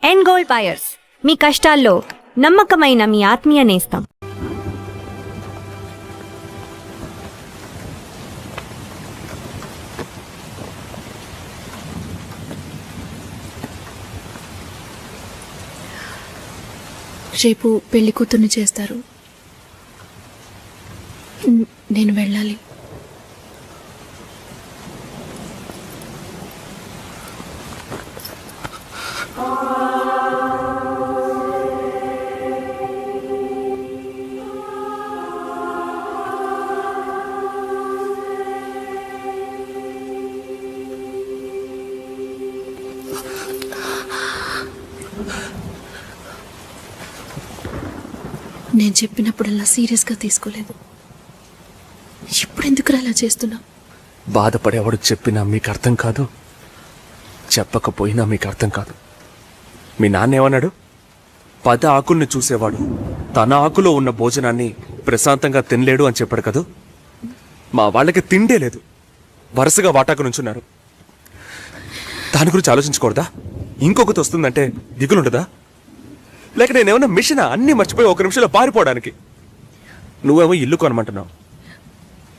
End gold buyers, మీ కష్టాల్లో నమ్మకమైన మీ ఆత్మీయ నేస్తం. రేపు పెళ్లి కూతుర్ని చేస్తారు. నేను వెళ్ళాలి. నేను చెప్పినప్పుడల్లా సీరియస్గా తీసుకోలేదు. ఇప్పుడు ఎందుకు అలా చేస్తున్నా? బాధపడేవాడు చెప్పినా మీకు అర్థం కాదు, చెప్పకపోయినా మీకు అర్థం కాదు. మీ నాన్న ఏమన్నాడు? 10 ఆకుల్ని చూసేవాడు తన ఆకులో ఉన్న భోజనాన్ని ప్రశాంతంగా తినలేడు అని చెప్పాడు కదా. మా వాళ్ళకి తిండే లేదు, వరుసగా వాటాకు నుంచున్నారు. దాని గురించి ఆలోచించకూడదా? ఇంకొకటి వస్తుందంటే దిగులుండదా? లేక నేనేమన్నా మిషనా అన్నీ మర్చిపోయి 1 నిమిషంలో పారిపోవడానికి? నువ్వేమో ఇల్లు కొనమంటున్నావు,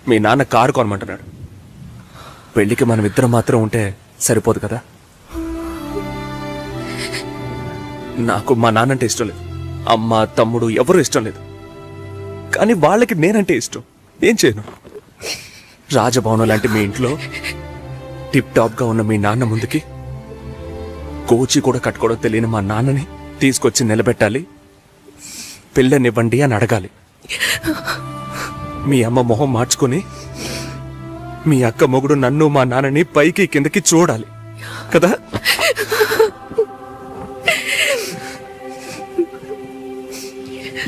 మీ నాన్న కారు కొనమంటున్నాడు. పెళ్లికి మనం ఇద్దరం మాత్రం ఉంటే సరిపోదు కదా. నాకు మా నాన్నంటే ఇష్టం లేదు, అమ్మ తమ్ముడు ఎవరు ఇష్టం లేదు. కానీ వాళ్ళకి నేనంటే ఇష్టం. ఏం చేయను? రాజభవనం లాంటి మీ ఇంట్లో టిప్ టాప్గా ఉన్న మీ నాన్న ముందుకి కోచి కూడా కట్టుకోవడం తెలియని మా నాన్నని తీసుకొచ్చి నిలబెట్టాలి, పిల్లనివ్వండి అని అడగాలి. మీ అమ్మ మొహం మార్చుకొని మీ అక్క మొగుడు నన్ను మా నాన్నని పైకి కిందకి చూడాలి కదా.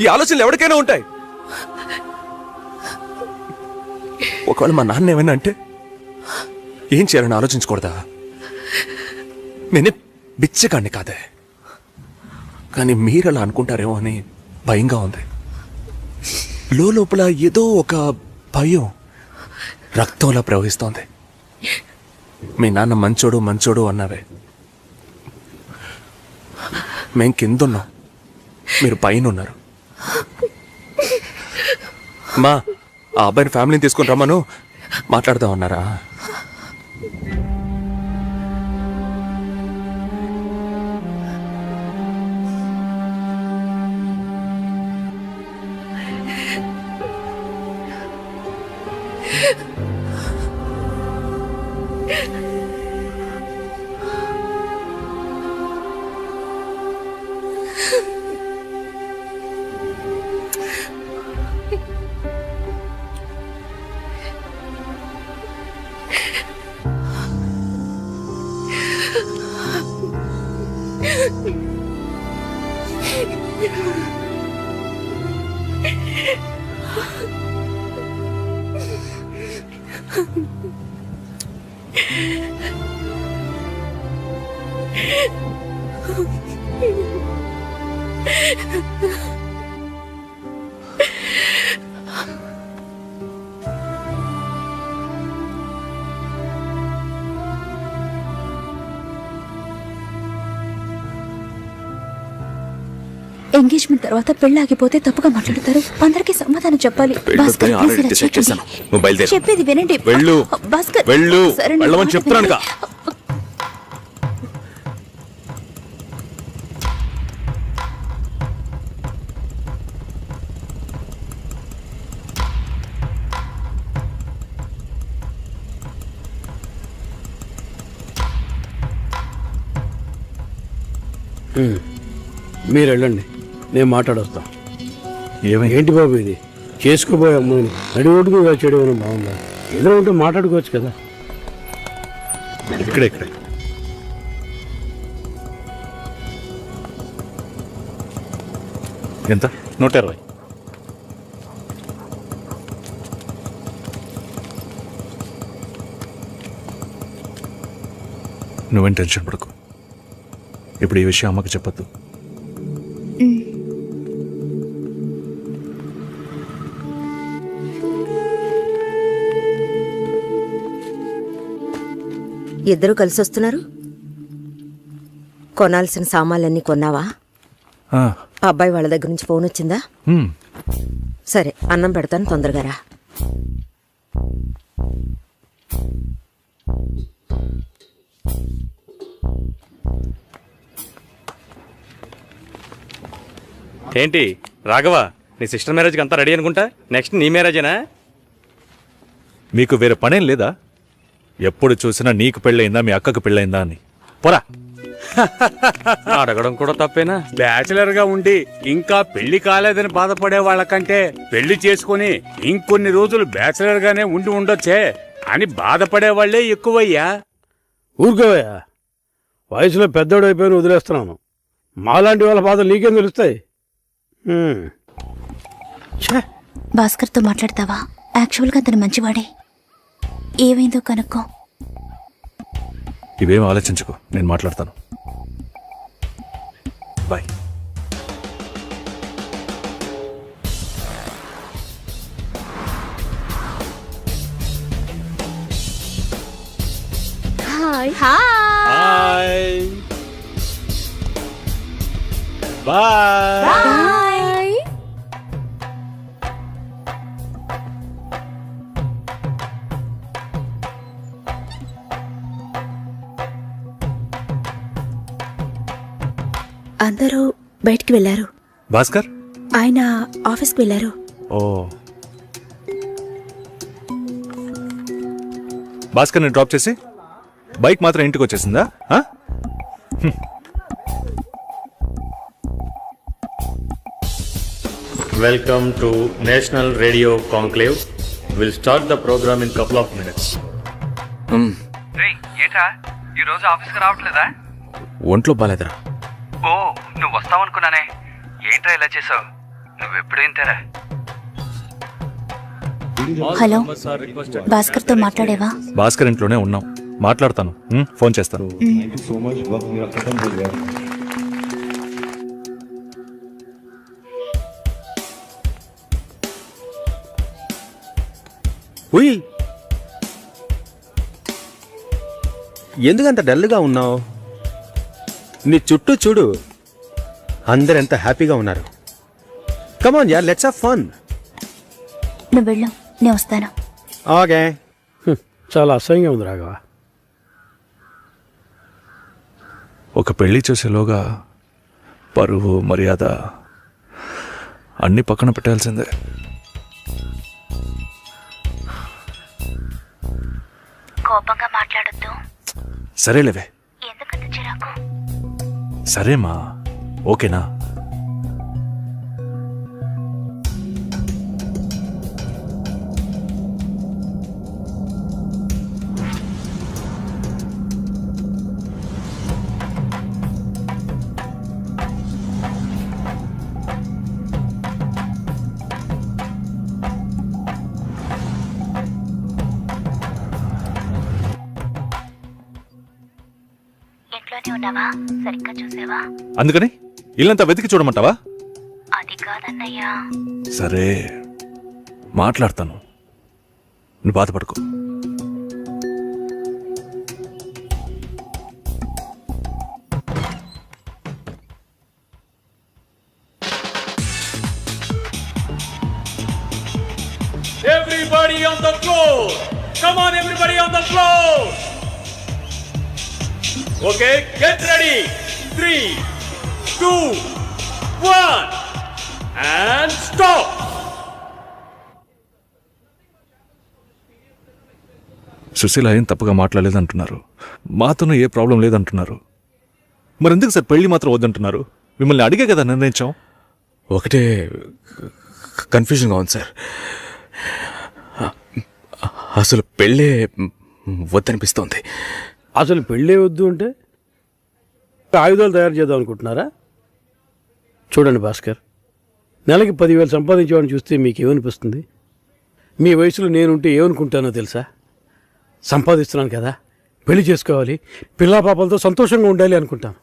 ఈ ఆలోచనలు ఎవరికైనా ఉంటాయి. ఒకవేళ మా నాన్న ఏమైనా అంటే ఏం చేయాలని ఆలోచించకూడదా? నేనే బిచ్చగాడిని కాదే, కానీ మీరు అలా అనుకుంటారేమో అని భయంగా ఉంది. లోపల ఏదో ఒక భయం రక్తంలా ప్రవహిస్తోంది. మీ నాన్న మంచోడు మంచోడు అన్నావే, మేం కిందున్నాం, మీరు పైన ఉన్నారు. మా ఆ అబ్బాయిని ఫ్యామిలీని తీసుకుని రమ్మను మాట్లాడదాం అన్నారా? ఎంగేజ్మెంట్ తర్వాత పెళ్లి ఆగిపోతే తప్పుగా మాట్లాడతారు. అందరికీ సమాధానం చెప్పాలి. చెప్పేది వినండి. చెప్తానుగా. మీరు వెళ్ళండి, నేను మాట్లాడొస్తా. ఏంటి బాబు ఇది? చేసుకోబోయే అమ్మాయిని నడి ఓటుకు చేయడం ఏమైనా బాగుందా? ఏదో ఉంటే మాట్లాడుకోవచ్చు కదా. ఇక్కడే ఎంత? 120. నువ్వేం టెన్షన్ పడకు. ఇప్పుడు ఈ విషయం అమ్మకి చెప్పద్దు. ఇద్దరు కలిసి వస్తున్నారు? కొనాల్సిన సామాన్లన్నీ కొన్నావా? ఆ, అబ్బాయి వాళ్ళ దగ్గర నుంచి ఫోన్ వచ్చిందా? హ్మ్. సరే, అన్నం పెడతాను, తొందరగా రా. ఏంటి రాఘవ, నీ సిస్టర్ మ్యారేజ్కి అంతా రెడీ అనుకుంటా. నెక్స్ట్ నీ మ్యారేజేనా? మీకు వేరే పనేం లేదా? ఎప్పుడు చూసినా నీకు పెళ్ళయిందా మీ అక్కకు పెళ్ళయిందా అని. పోరా. అడగడం కూడా తప్పేనా? బ్యాచిలర్ గా ఉండి ఇంకా పెళ్లి కాలేదని బాధపడే వాళ్ళకంటే పెళ్లి చేసుకుని ఇంకొన్ని రోజులు బ్యాచిలర్ గానే ఉండి ఉండొచ్చే అని బాధపడే వాళ్లే ఎక్కువయ్యా. ఊరుకోవయ్యా, వయసులో పెద్దోడు అయిపోయిన వదిలేస్తున్నాను. మాలాంటి వాళ్ళ బాధలు నీకేం తెలుస్తాయి? ఛే, భాస్కర్తో మాట్లాడతావా? యాక్చువల్గా అతను మంచివాడే. ఏమైందో కనుక్కో. ఇవేం ఆలోచించుకో, నేను మాట్లాడతాను. బాయ్. హాయ్. బాయ్. బాయ్. అందరూ బయటికి వెళ్ళారు. భాస్కర్. ఆయన ఆఫీస్కి వెళ్ళారు. ఓ, భాస్కర్ని డ్రాప్ చేసి బైక్ మాత్రం ఇంటికి వచ్చేసిందా? ఆ? Welcome to national radio conclave. Will start the program in couple of minutes. ఏంట్రా ఈరోజు ఆఫీస్కి రావట్లేదా? ఒంట్లో బాలేదురా. ఓ, నువ్వు వస్తావనుకున్నానే. ఏంట్రా ఇలా చేసావు? నువ్వెప్పుడు ఇంతేరా? హలో, భాస్కర్తో మాట్లాడేవా? భాస్కర్ ఇంట్లోనే ఉన్నాం, మాట్లాడతాను. ఫోన్ చేస్తాను. ఉయ్, ఎందుకంత డల్గా ఉన్నావు? నీ చుట్టూ చూడు, అందరెంత హ్యాపీగా ఉన్నారు. కమాన్ యార్, లెట్స్ హావ్ ఫన్. నువ్వు వెళ్ళు, నేను వస్తాను. ఓకే. చాలా అసహ్యంగా ఉంది రాఘవ. ఒక పెళ్లి చేసేలోగా పరువు మర్యాద అన్ని పక్కన పెట్టాల్సిందే. కోపంగా మాట్లాడొద్దు. సరేలేవే. ఎందుకంత చిరాకు? సరేమా, ఓకేనా? ఇంట్లోనే ఉన్నావా? సరిగ్గా చూసావా? అందుకని ఇల్లంతా వెతికి చూడమంటావా? అది కాదన్నయ్యా. సరే, మాట్లాడతాను, నువ్వు బాధపడుకో. Everybody on the floor. Come on, everybody on the floor. Okay, get ready. 3, 2, 1, and stop. Susheela ఏం తప్పుగా మాట్లాడలేదంటున్నారు, మాతోనూ ఏ ప్రాబ్లం లేదంటున్నారు. మరెందుకు సార్ పెళ్లి మాత్రం వద్దంటున్నారు? మిమ్మల్ని అడిగే కదా నిర్ణయించాం. ఒకటే కన్ఫ్యూజన్గా ఉంది సార్. అసలు పెళ్ళే వద్దనిపిస్తోంది. అసలు పెళ్ళే వద్దు అంటే ఆయుధాలు తయారు చేద్దాం అనుకుంటున్నారా? చూడండి భాస్కర్, నెలకి 10,000 సంపాదించేవాడిని చూస్తే మీకేమనిపిస్తుంది? మీ వయసులో నేనుంటే ఏమనుకుంటానో తెలుసా? సంపాదిస్తున్నాను కదా, పెళ్లి చేసుకోవాలి, పిల్లా పాపలతో సంతోషంగా ఉండాలి అనుకుంటాను.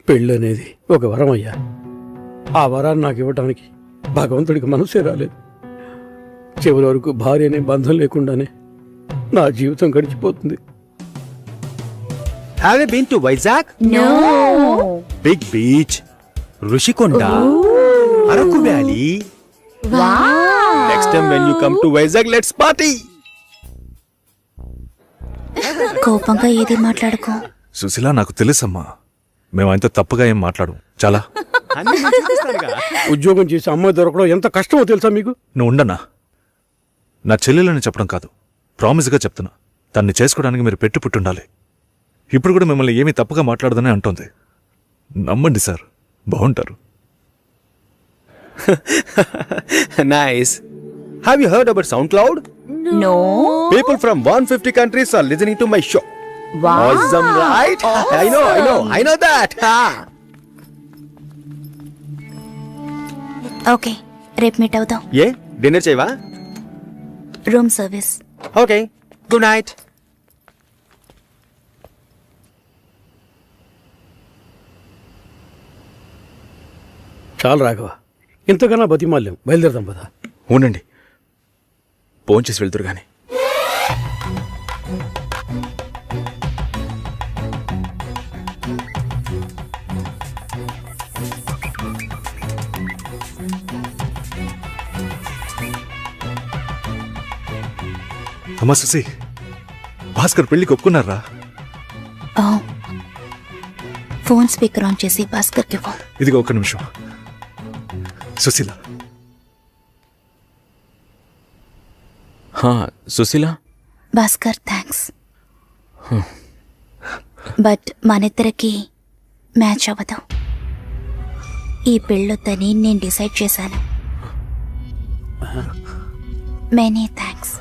పెళ్ళి అనేది ఒక వరం అయ్యా. ఆ వరాన్ని నాకు ఇవ్వటానికి భగవంతుడికి మనసే రాలేదు. చివరి వరకు భార్య అనే బంధం లేకుండానే నా జీవితం గడిచిపోతుంది. Have you been to Vizag? No. Big beach, Rushikonda, Araku Valley. Wow. Next time when you come to Vizag, let's party. కోపంగా ఏది మాట్లాడుకో. సుశీల నాకు తెలుసమ్మా, మేము ఆయనతో తప్పుగా ఏం మాట్లాడు. చాలా అన్నీ నేను చూపిస్తానుగా. ఉద్యోగం చేసి అమ్మాయి దొరకడం ఎంత కష్టమో తెలుసా మీకు? నువ్వు ఉండన్నా. నా చెల్లెలని చెప్పడం కాదు, ప్రామిస్గా చెప్తున్నా. తన్ని చేసుకోవడానికి మీరు పెట్టి పుట్టుండాలి. ఇప్పుడు కూడా మిమ్మల్ని ఏమీ తప్పుగా మాట్లాడదని అంటోంది. నమ్మండి సార్, బాగుంటారు. Nice. Have you heard about SoundCloud? No. People from 150 countries are listening to my show. Wow. Awesome, right? I know that. Okay, రేపు మీట్ అవుదాం. ఏ డిన్నర్ చేయవా? Room service. Okay, good night. చాలు రాఘవ, ఇంతకన్నా బతిమాల్యం. బయలుదేరదాం పదా. ఉండండి, ఫోన్ చేసి వెళ్తురు కానీ. అమ్మా సుశీ, భాస్కర్ పెళ్ళికి ఒప్పుకున్నారా? ఫోన్ స్పీకర్ ఆన్ చేసి భాస్కర్కి ఫోన్. ఇదిగో ఒక్క నిమిషం. సుశీల, సుశీల, భాస్కర్ థ్యాంక్స్, బట్ మనిద్దరికి మ్యాచ్ అవ్వదు. ఈ పెళ్ళొద్దని నేను డిసైడ్ చేశాను. Many thanks.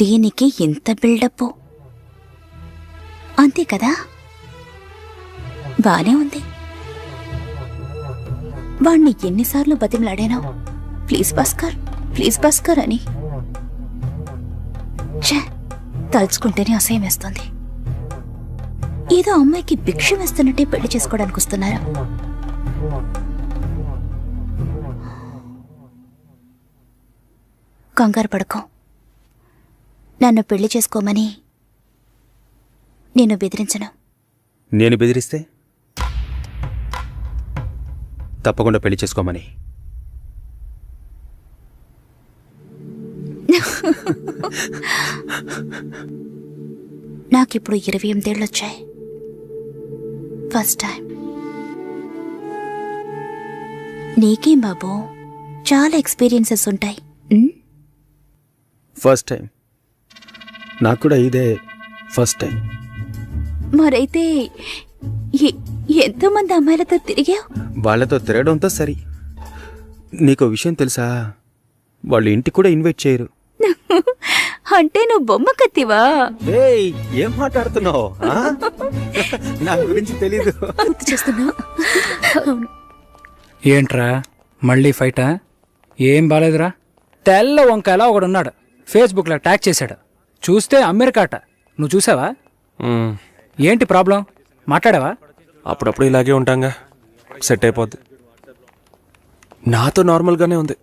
దీనికి ఇంత బిల్డప్ అంతే కదా? బానే ఉంది. వాణ్ణి ఎన్నిసార్లు బతిమలాడానో, ప్లీజ్ భాస్కర్, ప్లీజ్ భాస్కర్ అని. ఛే, తలుచుకుంటేనే అసహ్యం వేస్తుంది. ఏదో అమ్మాయికి భిక్ష వేస్తున్నట్టే పెళ్లి చేసుకోవడానికి వస్తున్నారు. కంగారు పడుకో. నన్ను పెళ్లి చేసుకోమని నేను బెదిరించను. నేను బెదిరిస్తే తప్పకుండా పెళ్లి చేసుకోమని. నాకిప్పుడు 28 ఏళ్ళు వచ్చాయి. First time. నీకేం బాబు, చాలా ఎక్స్పీరియన్సెస్ ఉంటాయి. First time. నాకు కూడా ఇదే ఫస్ట్ టైం. మరైతే ఎంతోమంది అమ్మాయిలతో తిరిగావు? వాళ్ళతో తిరగడంతో సరి. నీకో విషయం తెలుసా? వాళ్ళు ఇంటికి కూడా ఇన్వైట్ చేయరు. అంటే నువ్వు బొమ్మ కత్తివా? ఏయ్, ఏం మాట్లాడుతున్నావు? నా గురించి తెలీదు. గుర్తు చేస్తున్నా. ఏంట్రా మళ్ళీ ఫైటా? ఏం బాలేదురా. తెల్ల వంకాయలా ఒకడున్నాడు, ఫేస్బుక్లో ట్యాగ్ చేశాడు. చూస్తే అమెరికాట. నువ్వు చూసావా? ఏంటి ప్రాబ్లం? మాట్లాడావా? అప్పుడప్పుడు ఇలాగే ఉంటాంగా, సెట్ అయిపోద్ది. నాతో నార్మల్గానే ఉంది.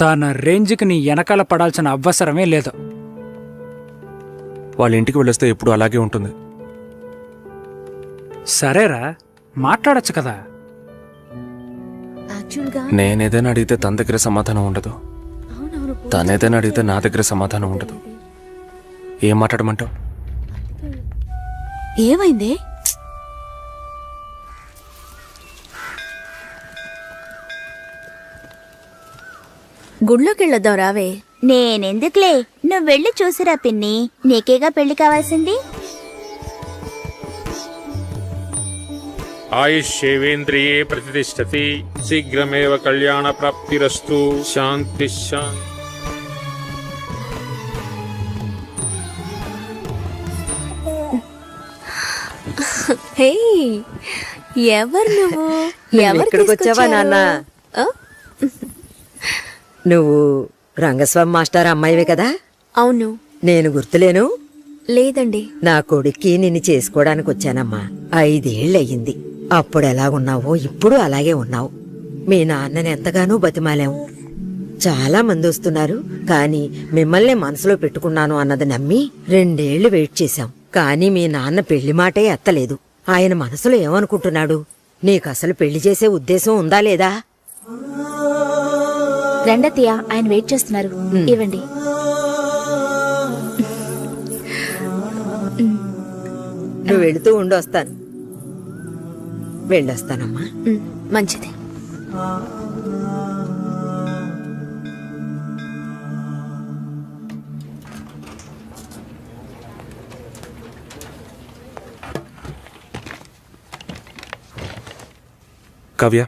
తన రేంజ్కి నీ వెనకాల పడాల్సిన అవసరమే లేదు. వాళ్ళ ఇంటికి వెళ్ళొస్తే ఎప్పుడు అలాగే ఉంటుంది. సరేరా, మాట్లాడచ్చు కదా. నేనేదైనా అడిగితే తన దగ్గర సమాధానం ఉండదు, తనేదైనా అడిగితే నా దగ్గర సమాధానం ఉండదు. ఏం మాట్లాడమంటావు? ఏమైంది? గుళ్ళోకి వెళ్ళొద్దాం రావే. నేనెందుకులే, నువ్వు వెళ్ళి చూసిరా పిన్ని. నీకేగా పెళ్లి కావాల్సింది. ఆయుష్యేవేంద్రియే ప్రతిష్టతి, శీఘ్రమేవ కళ్యాణ ప్రాప్తిరస్తు. శాంతి శాంతి. హే, ఎవరు నువ్వు? ఎవరు ఇక్కడికి వచ్చావా నాన్న? నువ్వు రంగస్వామి మాస్టర్ అమ్మాయివే కదా? అవును. నేను గుర్తులేను? లేదండి. నా కొడుక్కి నిన్ను చేసుకోవడానికి వచ్చానమ్మా. 5 ఏళ్ళయ్యింది. అప్పుడు ఎలాగున్నావో ఇప్పుడు అలాగే ఉన్నావు. మీ నాన్నని ఎంతగానో బతిమాలాం. చాలా మంది వస్తున్నారు, కానీ మిమ్మల్ని మనసులో పెట్టుకున్నాను అన్నది నమ్మి 2 ఏళ్లు వెయిట్ చేశాం. కానీ మీ నాన్న పెళ్లి మాటే ఎత్తలేదు. ఆయన మనసులో ఏమనుకుంటున్నాడు? నీకసలు పెళ్లి చేసే ఉద్దేశం ఉందా లేదా? రండత్తయ్య, ఆయన వెయిట్ చేస్తున్నారు. ఇవ్వండి. నువ్వు వెళుతూ ఉండొస్తాను. వెళ్ళొస్తానమ్మా. మంచిది. కావ్య,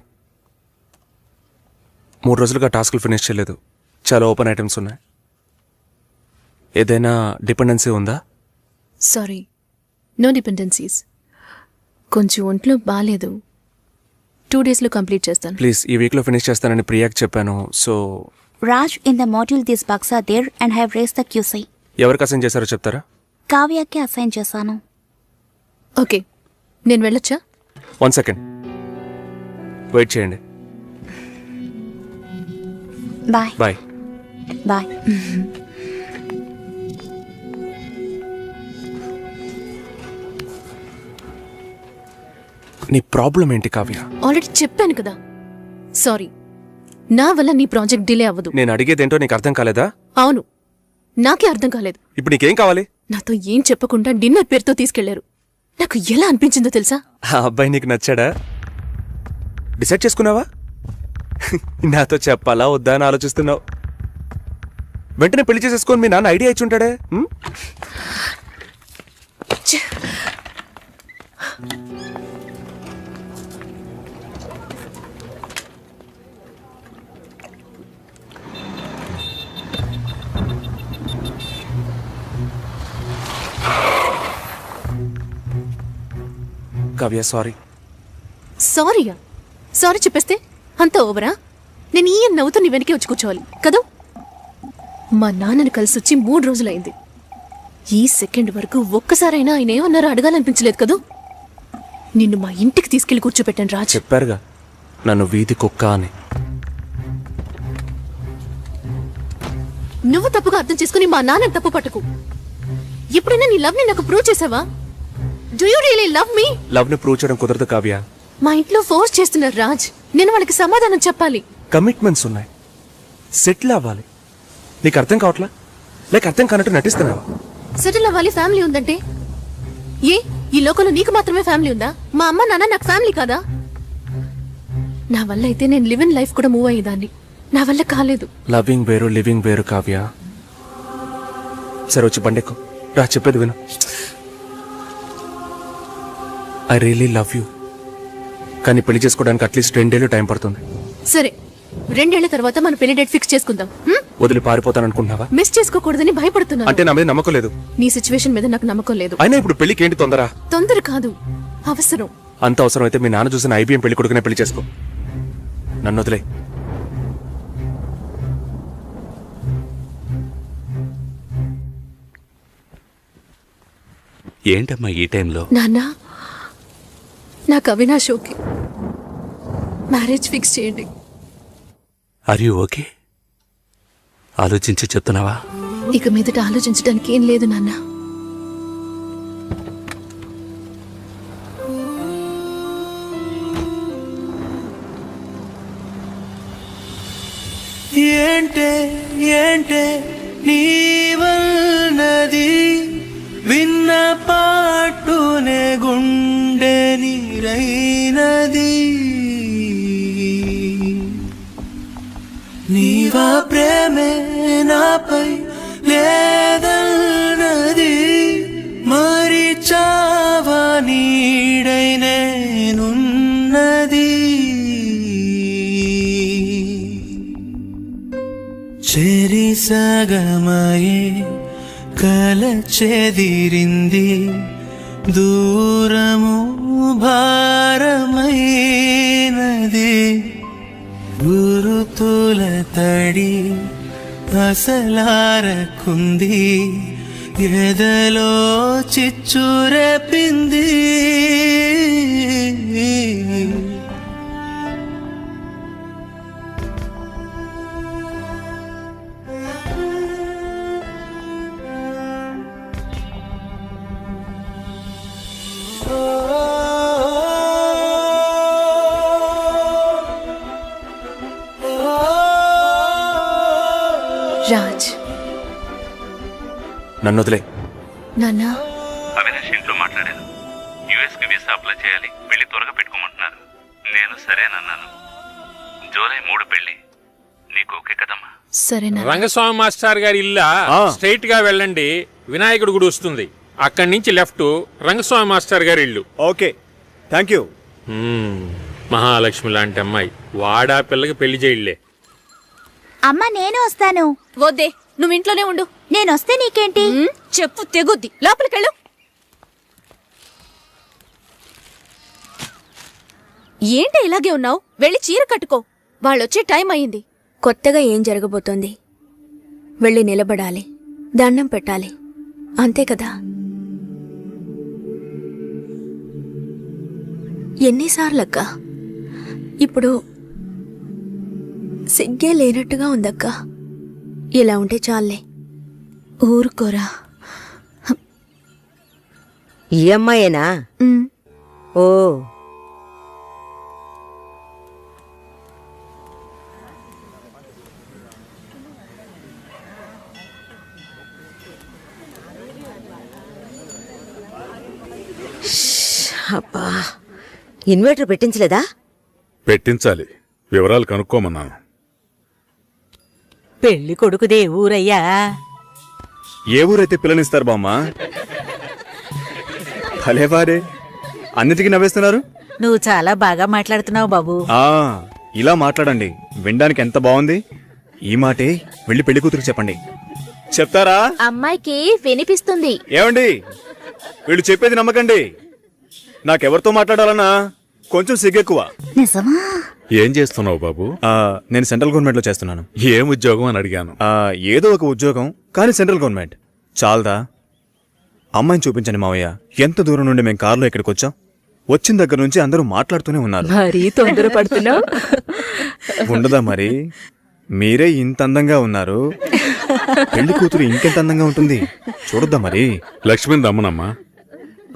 3 రోజులుగా టాస్క్లు ఫినిష్ చేయలేదు. చాలా ఓపెన్ ఐటమ్స్ ఉన్నాయి. ఏదైనా డిపెండెన్సీ ఉందా? Sorry, no dependencies. కొంచెం ఒంట్లో బాగాలేదు. 2 డేస్లో కంప్లీట్ చేస్తాను. ప్లీజ్, ఈ వీక్లో ఫినిష్ చేస్తానని ప్రియాకి చెప్పాను. So Raj, in the module this box are there and have raise the QC. ఎవరికి అసైన్ చేశారో చెప్తారా? కావ్యకి అసైన్ చేశాను. ఓకే, నేను వెళ్ళొచ్చా? 1 సెకండ్ వెయిట్ చేయండి. బాయ్. బాయ్. బాయ్. నీ ప్రాబ్లం ఏంటి కావ్య? ఆల్రెడీ చెప్పాను కదా. సారీ, నా వల్ల నీ ప్రాజెక్ట్ డిలే అవ్వదు. నేను అడిగేదేంటో నీకు అర్థం కాలేదా? అవును, నాకే అర్థం కాలేదు. ఇప్పుడు నీకేం కావాలి? నాతో ఏం చెప్పకుండా డిన్నర్ పేరుతో తీసుకెళ్లారు. నాకు ఎలా అనిపించిందో తెలుసా? ఆ అబ్బాయి నీకు నచ్చాడా? డిసైడ్ చేసుకున్నావా? నాతో చెప్పాలా వద్దా అని ఆలోచిస్తున్నావు. వెంటనే పెళ్లి చేసేసుకొని మీ నాన్న ఐడియా ఇచ్చి ఉంటాడే. కావ్య, సారీ. సారీయా? సారీ చెప్పేస్తే అంత ఓవరా? నేను ఈ నవ్వుతో నీ వెనకే వచ్చి కూర్చోవాలి కదా? మా నాన్నని కలిసి వచ్చి 3 రోజులైంది. ఈ సెకండ్ వరకు ఒక్కసారైనా ఆయన ఏమన్నారో అడగాలనిపించలేదు కదూ? నిన్ను మా ఇంటికి తీసుకెళ్లి కూర్చోపెట్టాను రాజ్. చెప్పారుగా నన్ను వీధి కుక్క అని. నువ్వు తప్పుగా అర్థం చేసుకుని మా నాన్నని తప్పు పట్టుకు. ఎప్పుడైనా నీ లవ్ ని నాకు ప్రూవ్ చేసావా? Do you really love me? Love ని ప్రూవ్ చేయడం కుదరదు కావ్య. మా ఇంట్లో ఫోర్స్ చేస్తున్నారు రాజ్. నేను వాళ్ళకి సమాధానం చెప్పాలి. కమిట్మెంట్స్ ఉన్నాయి, సెటిల్ అవ్వాలి. నీకు అర్థం కావట్లా? లేక అర్థం కానట్టు నటిస్తున్నావా? సెటిల్ అవ్వాలి, ఫ్యామిలీ ఉందంటే ఏ ఈ లోకంలో నీకు మాత్రమే ఫ్యామిలీ ఉందా? మా అమ్మ నాన్న నాకు ఫ్యామిలీ కాదా? నా వల్ల అయితే నేను లివ్ ఇన్ లైఫ్ కూడా మూవ్ అయ్యేదాన్ని. నా వల్ల కాలేదు. లవింగ్ వేరు, లివింగ్ వేరు కావ్య. సరే వచ్చి బండెక్కు రా, చెప్పేది విను. I really love you. కానీ పెళ్లి చేసుకోవడానికి అట్లీస్ట్ 2 ఏళ్ళు టైం పడుతుంది. సరే, 2 ఏళ్ల తర్వాత మన పెళ్లి డేట్ ఫిక్స్ చేసుకుందాం. వదిలి పారిపోతాను అనుకుంటున్నావా? మిస్ చేసుకోకూడదని భయపడుతున్నా. అంటే నా మీద నమ్మకం లేదు? నీ సిచ్యువేషన్ మీద నాకు నమ్మకం లేదు. అయినా ఇప్పుడు పెళ్లికి ఏంటి తొందర? తొందర కాదు, అవసరం. అంత అవసరం అయితే మీ నాన్న చూసిన IBM పెళ్లి కొడుకునే పెళ్లి చేసుకో. నన్ను వదిలే. ఏంటమ్మా ఈ టైంలో? నాన్న, నాకు అవినాష్ ఓకే. మ్యారేజ్ ఫిక్స్ చేయండి. Are you okay? ఆలోచించి చెప్తున్నావా? ఇక మీదట ఆలోచించడానికి ఏం లేదు నాన్న. ఏంటే ఏంటే నీవన్నది విన్న పాటునే గుండె నీరైనది. నీవా ప్రేమే నాపై లేదన్నది, మరి చావా నీడై నేనున్నది. చెరి సగమయే కల చెదిరింది, దూరము భారమైనది. గురుతుల తడి అసలారకుంది, ఎదలో చిచ్చురేపింది. రాజ్, నన్ను వదిలే. నాన్నా, అవినాష్ ఇంట్లో మాట్లాడాను. యుఎస్కి వీసా అప్లై చేయాలి, పెళ్లి త్వరగా పెట్టుకోమంటున్నారు. నేను సరేనన్నాను. జూలై 3 పెళ్లి. నీకు ఓకే కదమ్మా? సరేనా? రంగస్వామి మాస్టర్ గారి ఇల్లా స్ట్రైట్ గా వెళ్ళండి, వినాయకుడి గుడి వస్తుంది. అక్కడి నుంచి లెఫ్ట్ రంగస్వామి మాస్టర్ గారి ఇల్లు. Okay, thank you. మహాలక్ష్మి లాంటి అమ్మాయి వాడా పిల్లకి పెళ్లి చేయలే. అమ్మా నేను వస్తాను. వద్దే, నువ్వు ఇంట్లోనే ఉండు. నేను వస్తే నీకేంటి? చెప్పు తెగుద్ది. లోపలికెళ్ళు. ఏంటి ఇలాగే ఉన్నావు? వెళ్ళి చీర కట్టుకో. వాళ్ళొచ్చే టైం అయింది. కొత్తగా ఏం జరగబోతోంది? వెళ్ళి నిలబడాలి, దండం పెట్టాలి, అంతే కదా. ఎన్నిసార్లక్క? ఇప్పుడు సిగ్గే లేనట్టుగా ఉందక్క. ఇలా ఉంటే చాలే. ఊరుకోరా. ఈ అమ్మాయేనా? ఓ, అబ్బా, ఇన్వర్టర్ పెట్టించలేదా? పెట్టించాలి, వివరాలు కనుక్కోమన్నాను. పెళ్లి కొడుకుదే ఊరయ్యా? ఏ ఊరైతే పిల్లనిస్తారు బామ్మ? భలేవారే, అన్నిటికీ నవ్వేస్తున్నారు. నువ్వు చాలా బాగా మాట్లాడుతున్నావు బాబు. ఇలా మాట్లాడండి, వినడానికి ఎంత బాగుంది. ఈ మాటే వెళ్ళి పెళ్లి కూతురికి చెప్పండి. చెప్తారా? అమ్మాయికి వినిపిస్తుంది. ఏమండి, వీళ్ళు చెప్పేది నమ్మకండి. నాకెవరితో మాట్లాడాలన్నా కొంచెం సిగ్గెక్కువ. నిజమా? ఏం చేస్తున్నావు బాబు? నేను సెంట్రల్ గవర్నమెంట్ లో చేస్తున్నాను. ఏం ఉద్యోగం అని అడిగాను. ఏదో ఒక ఉద్యోగం, కానీ సెంట్రల్ గవర్నమెంట్. చాలదా? అమ్మాయిని చూపించండి మావయ్య. ఎంత దూరం నుండి మేము కారులో ఇక్కడికి వచ్చాం. వచ్చిన దగ్గర నుంచి అందరూ మాట్లాడుతూనే ఉన్నారు. మరీ తొందరపడుతున్నావు. ఉండదా మరి? మీరే ఇంత అందంగా ఉన్నారు, పెళ్లి కూతురు ఇంకెంత అందంగా ఉంటుంది చూడొద్దా మరి? లక్ష్మిని రమ్మనమ్మా.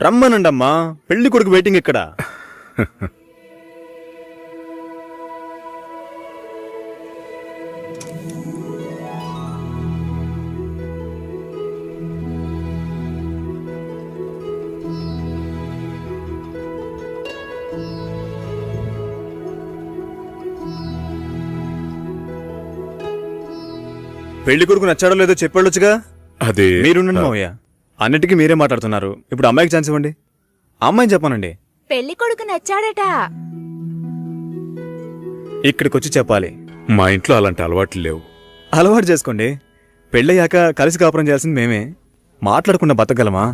రమ్మనండమ్మా, పెళ్లి కొడుకు వెయిటింగ్ ఇక్కడ. పెళ్లి కొడుకు నచ్చాడో లేదో చెప్పాడొచ్చుగా. అదే మీరుండండి మావయ్య, అన్నిటికీ మీరే మాట్లాడుతున్నారు. ఇప్పుడు అమ్మాయికి ఛాన్స్ ఇవ్వండి. అమ్మాయిని చెప్పానండి. పెళ్లి కొడుకు నచ్చాడట. ఇక్కడికొచ్చి చెప్పాలి. మా ఇంట్లో అలాంటి అలవాట్లు లేవు. అలవాటు చేసుకోండి. పెళ్ళయ్యాక కలిసి కాపురం చేయాల్సింది మేమే. మాట్లాడకుండా బతకగలమా?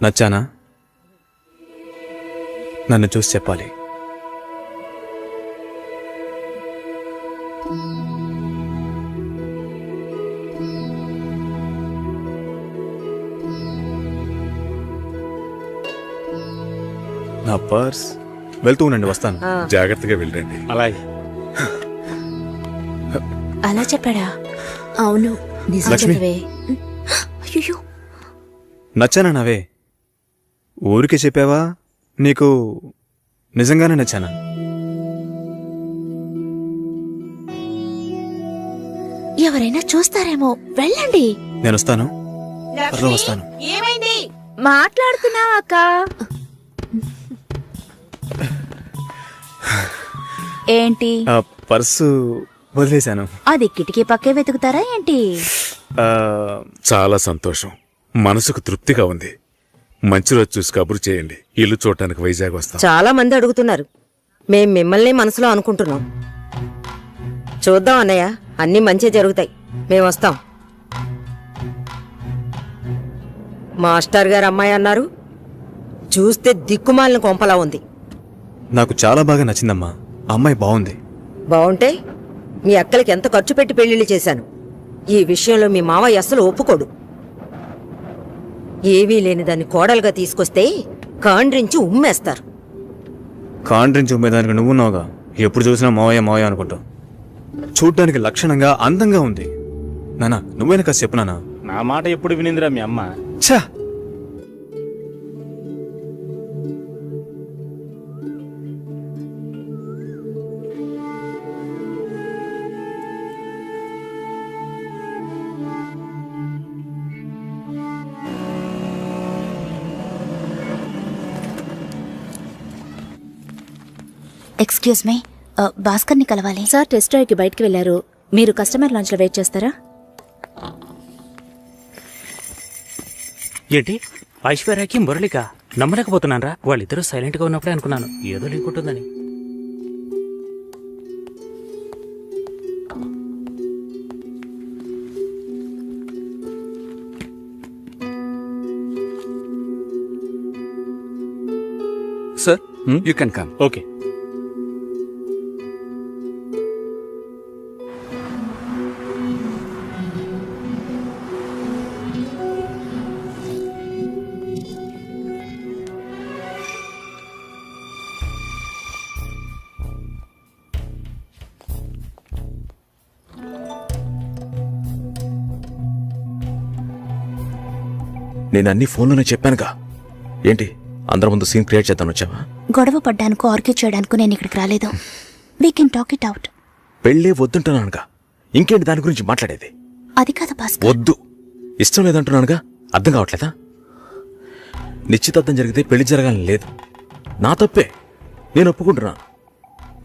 నచ్చానా? నన్ను చూసి చెప్పాలి. నా పర్స్. వెళ్తూ ఉండండి, వస్తాను. జాగ్రత్తగా వెళ్ళండి. అలాగే. అలా చెప్పాడా? అవును, నిజం లక్ష్మి. చెప్పవే. అయ్యో, నచ్చానా నావే? ఊరికే చెప్పావా? నీకు నిజంగానే నచ్చానా? ఎవరైనా చూస్తారేమో, వెళ్ళండి. నేను వస్తాను, త్వరలో వస్తాను. ఏమైంది? మాట్లాడుతున్నావా అక్క? ఏంటి? పర్సు వదిలేశాను. అది కిటికీ పక్కే వెతుకుతారా ఏంటి? చాలా సంతోషం, మనసుకు తృప్తిగా ఉంది. మంచి రోజు చూసి కబురు చేయండి, ఇల్లు చూడటానికి వైజాగ్ వస్తాం. చాలా మంది అడుగుతున్నారు. మేం మిమ్మల్ని మనసులో అనుకుంటున్నాం. చూద్దాం అన్నయ్య, అన్నీ మంచి జరుగుతాయి. మేము వస్తాం. మాస్టర్ గారు అమ్మాయి అన్నారు, చూస్తే దిక్కుమాలిన కొంపలా ఉంది. నాకు చాలా బాగా నచ్చిందమ్మా. ఆ అమ్మాయి బాగుంది. బావుంటే మీ అక్కలకి ఎంత ఖర్చు పెట్టి పెళ్లిళ్ళు చేశాను. ఈ విషయంలో మీ మావయ్య అస్సలు ఒప్పుకోడు. ఏవీ లేని దాన్ని కోడలుగా తీసుకొస్తే కాండ్రించి ఉమ్మేస్తారు. కాండ్రించి ఉమ్మేదానికి నువ్వున్నావుగా. ఎప్పుడు చూసినా మావయ్య మావయ్య అనుకుంటావు. చూడ్డానికి లక్షణంగా అందంగా ఉంది. నానా నువ్వేనా కాస్త చెప్పు నానా. నా మాట ఎప్పుడు వినిందిరా మీ అమ్మ? ఛా, ఎక్స్క్యూజ్ మీ, భాస్కర్ని కలవాలి. సార్ టెస్ట్ డ్రైవ్కి బయటికి వెళ్ళారు. మీరు కస్టమర్ లాంచ్లో వెయిట్ చేస్తారా? ఏంటి ఐశ్వర్యకి మురళిక నమ్మలేకపోతున్నానరా. వాళ్ళిద్దరూ సైలెంట్గా ఉన్నప్పుడే అనుకున్నాను ఏదో లింక్ ఉంటుందని. Sir you can come. Okay. నేను అన్ని ఫోన్లోనే చెప్పానుగా. ఏంటి అందరి ముందు సీన్ క్రియేట్ చేద్దాను వచ్చావా? గొడవ పడ్డానుకో ఆర్గ్యూ చేయడానికి నేను ఇక్కడికి రాలేదు. We can talk it out. పెళ్ళే వద్దుంటున్నానుగా, ఇంకేంటి దాని గురించి మాట్లాడేది? అది కాదు భాస్కర్. వద్దు, ఇష్టం లేదంటున్నానుగా. అర్థం కావట్లేదా? నిశ్చితార్థం జరిగితే పెళ్లి జరగాలని లేదు. నా తప్పే, నేను ఒప్పుకుంటున్నాను.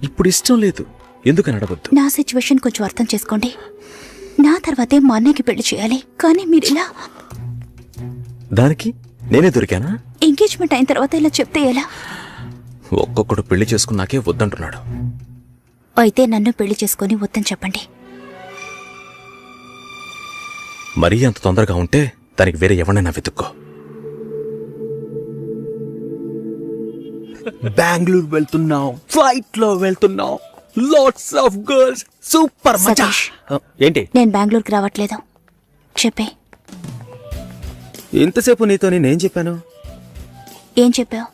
ఇప్పుడు ఇష్టం లేదు, ఎందుకని అడగొద్దు. నా సిచ్యువేషన్ కొంచెం అర్థం చేసుకోండి. నా తర్వాతే మా అన్నయ్యకి పెళ్లి చేయాలి. కానీ మీరు ఇలా దానికి నేనే దొరికానా? ఎంగేజ్మెంట్ అయిన తర్వాత ఇలా చెప్తే ఎలా? ఒక్కొక్కడు పెళ్లి చేసుకున్నాకే వద్దంటున్నాడు. అయితే నన్ను పెళ్లి చేసుకొని వద్దని చెప్పండి. మరీ అంత తొందరగా ఉంటే దానికి వేరే ఎవరైనా వెతుక్కో. బెంగళూరు వెళ్తున్నావు, ఫ్లైట్ లో వెళ్తున్నావు, లాట్స్ ఆఫ్ గర్ల్స్, సూపర్ మజా. ఏంటి? నేను బెంగళూరుకి రావట్లేదు. చెప్పే. ఇంతసేపు నీతో నేనేం చెప్పాను? ఏం చెప్పావు?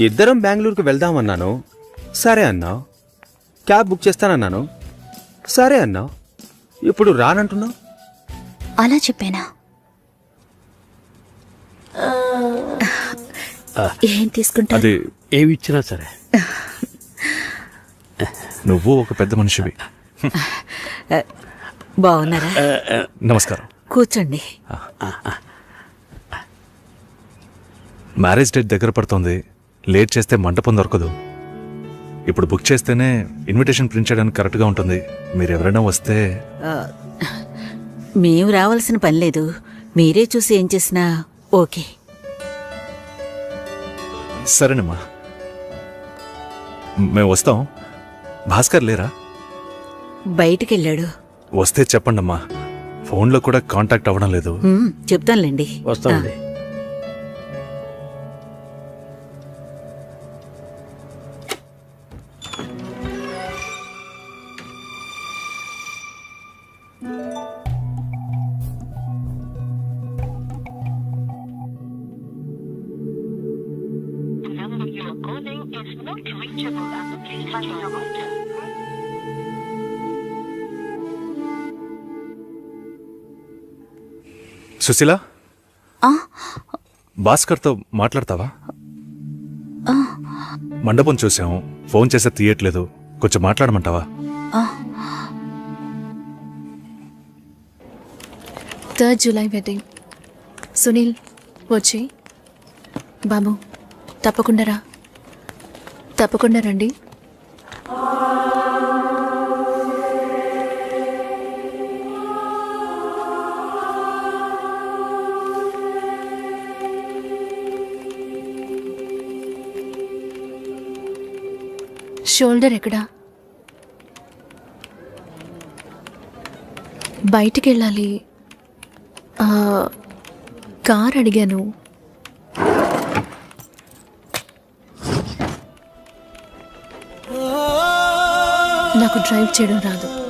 ఇద్దరం బెంగళూరుకు వెళ్దామన్నాను, సరే అన్నావు. క్యాబ్ బుక్ చేస్తానన్నాను, సరే అన్నావు. ఇప్పుడు రానంటున్నావు. అలా చెప్పానా? ఏం తీసుకుంటా? అది ఏమి ఇచ్చినా సరే. నువ్వు ఒక పెద్ద మనిషివి. బాగున్నారా? నమస్కారం. కూర్చోండి. మ్యారేజ్ డేట్ దగ్గర పడుతుంది. లేట్ చేస్తే మంటపం దొరకదు. ఇప్పుడు బుక్ చేస్తేనే ఇన్విటేషన్ ప్రింట్ చేయడానికి కరెక్ట్గా ఉంటుంది. మీరు ఎవరైనా వస్తే. మేము రావాల్సిన పని లేదు. మీరే చూసి ఏం చేసినా ఓకే. సరేనమ్మా, మేము వస్తాం. భాస్కర్ లేరా? బయటికెళ్ళాడు. వస్తే చెప్పండమ్మా. ఫోన్లో కూడా కాంటాక్ట్ అవ్వడం లేదు. చెప్తానులేండి. వస్తామండి. సుశీల, ఆ? భాస్కర్తో మాట్లాడతావా? మండపం చూసాం, ఫోన్ చేస్తే తీయట్లేదు. కొంచెం మాట్లాడమంటావా? 3rd July wedding. సునీల్ వచ్చి. బాబు తప్పకుండా రా. తప్పకుండా రండి. షోల్డర్ ఎక్కడా? బయటికి వెళ్ళాలి. కార్ అడిగాను. నాకు డ్రైవ్ చేయడం రాదు.